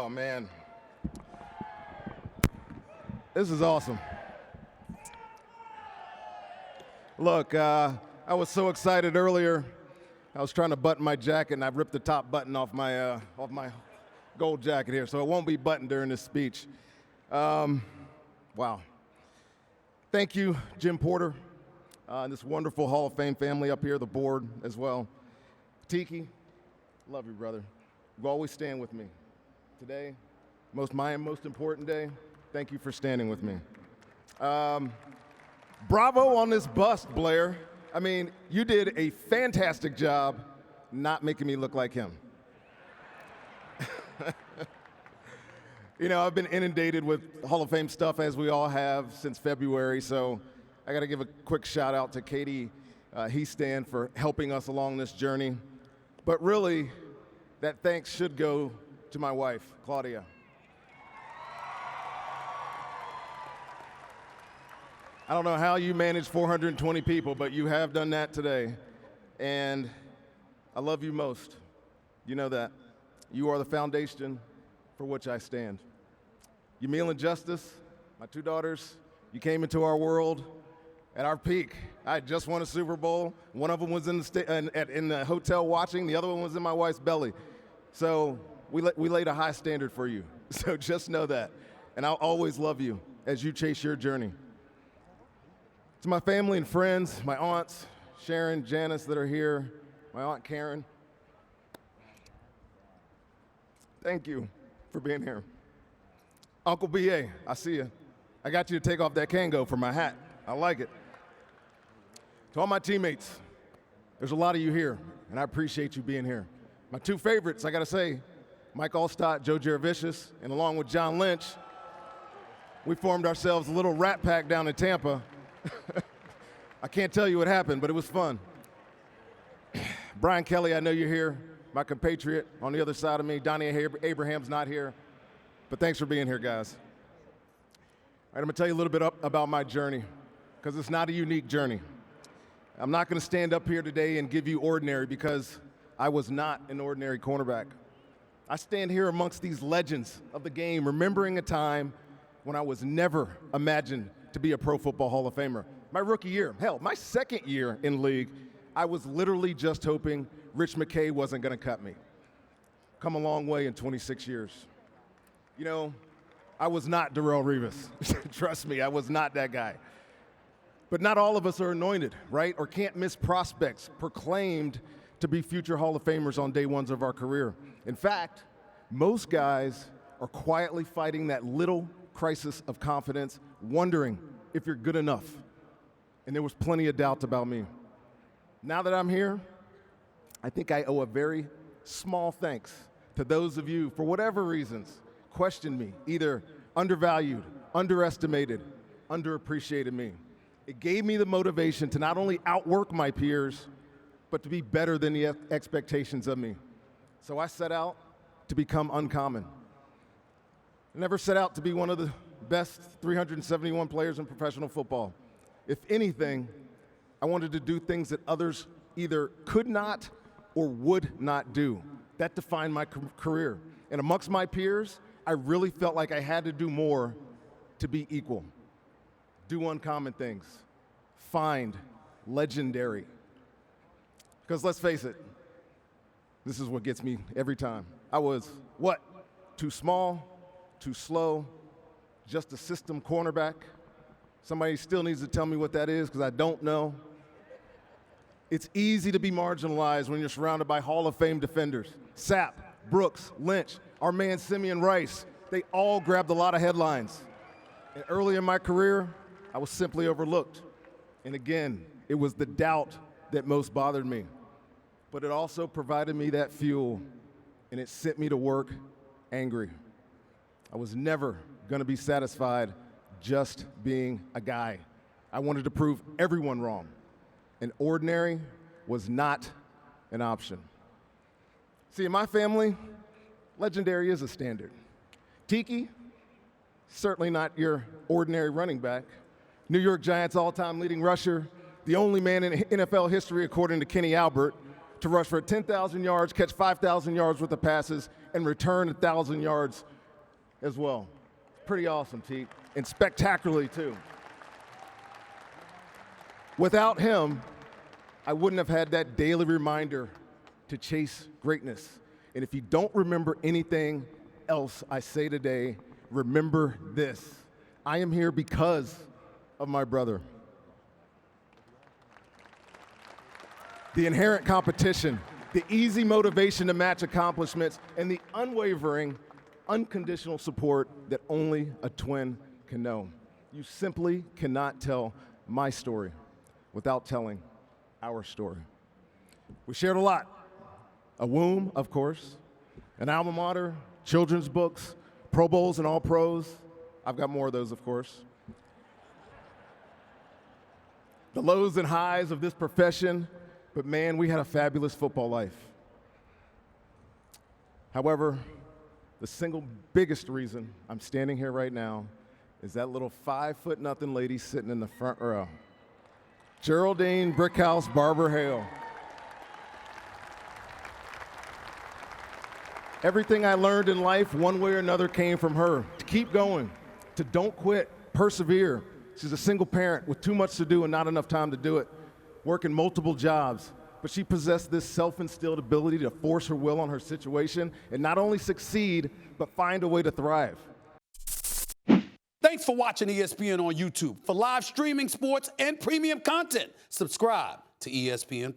Oh, man. This is awesome. Look, I was so excited earlier. I was trying to button my jacket, and I ripped the top button off my gold jacket here, so it won't be buttoned during this speech. Wow. Thank you, Jim Porter, and this wonderful Hall of Fame family up here, the board as well. Tiki, love you, brother. You always stand with me. Today, my most important day, thank you for standing with me. Bravo on this bust, Blair. I mean, you did a fantastic job not making me look like him. You know, I've been inundated with Hall of Fame stuff, as we all have, since February, so I got to give a quick shout out to Katie Heastan for helping us along this journey. But really, that thanks should go to my wife, Claudia. I don't know how you manage 420 people, but you have done that today. And I love you most. You know that. You are the foundation for which I stand. Yamil and Justice, my two daughters, you came into our world at our peak. I had just won a Super Bowl. One of them was in the hotel watching. The other one was in my wife's belly. So we laid a high standard for you. So just know that. And I'll always love you as you chase your journey. To my family and friends, my aunts, Sharon, Janice that are here, my aunt Karen, thank you for being here. Uncle B.A., I see you. I got you to take off that Kango for my hat. I like it. To all my teammates, there's a lot of you here, and I appreciate you being here. My two favorites, I got to say, Mike Allstott, Joe Jaravicious, and along with John Lynch, we formed ourselves a little rat pack down in Tampa. I can't tell you what happened, but it was fun. Brian Kelly, I know you're here, my compatriot on the other side of me. Donnie Abraham's not here, but thanks for being here, guys. All right, I'm going to tell you a little bit about my journey, because it's not a unique journey. I'm not going to stand up here today and give you ordinary, because I was not an ordinary cornerback. I stand here amongst these legends of the game, remembering a time when I was never imagined to be a Pro Football Hall of Famer. My rookie year, hell, my second year in league, I was literally just hoping Rich McKay wasn't going to cut me. Come a long way in 26 years. You know, I was not Darrelle Revis. Trust me, I was not that guy. But not all of us are anointed, right? Or can't miss prospects proclaimed to be future Hall of Famers on day ones of our career. In fact, most guys are quietly fighting that little crisis of confidence, wondering if you're good enough. And there was plenty of doubt about me. Now that I'm here, I think I owe a very small thanks to those of you, for whatever reasons, questioned me, either undervalued, underestimated, underappreciated me. It gave me the motivation to not only outwork my peers, but to be better than the expectations of me. So I set out to become uncommon. I never set out to be one of the best 371 players in professional football. If anything, I wanted to do things that others either could not or would not do. That defined my career. And amongst my peers, I really felt like I had to do more to be equal. Do uncommon things. Find legendary. Because let's face it, this is what gets me every time. I was, what? Too small, too slow, just a system cornerback. Somebody still needs to tell me what that is, because I don't know. It's easy to be marginalized when you're surrounded by Hall of Fame defenders. Sapp, Brooks, Lynch, our man Simeon Rice, they all grabbed a lot of headlines. And early in my career, I was simply overlooked. And again, it was the doubt that most bothered me. But it also provided me that fuel, and it sent me to work angry. I was never going to be satisfied just being a guy. I wanted to prove everyone wrong, and ordinary was not an option. See, in my family, legendary is a standard. Tiki, certainly not your ordinary running back. New York Giants all-time leading rusher, the only man in NFL history, according to Kenny Albert, to rush for 10,000 yards, catch 5,000 yards worth of passes, and return 1,000 yards as well. Pretty awesome, Teke, and spectacularly too. Without him, I wouldn't have had that daily reminder to chase greatness. And if you don't remember anything else I say today, remember this. I am here because of my brother. The inherent competition, the easy motivation to match accomplishments, and the unwavering, unconditional support that only a twin can know. You simply cannot tell my story without telling our story. We shared a lot. A womb, of course, an alma mater, children's books, Pro Bowls and All Pros. I've got more of those, of course. The lows and highs of this profession, but man, we had a fabulous football life. However, the single biggest reason I'm standing here right now is that little 5'0" lady sitting in the front row. Geraldine Brickhouse Barber Hale. Everything I learned in life, one way or another, came from her. To keep going, to don't quit, persevere. She's a single parent with too much to do and not enough time to do it, working multiple jobs. But she possessed this self-instilled ability to force her will on her situation and not only succeed, but find a way to thrive. Thanks for watching ESPN on YouTube. For live streaming, sports, and premium content, subscribe to ESPN+.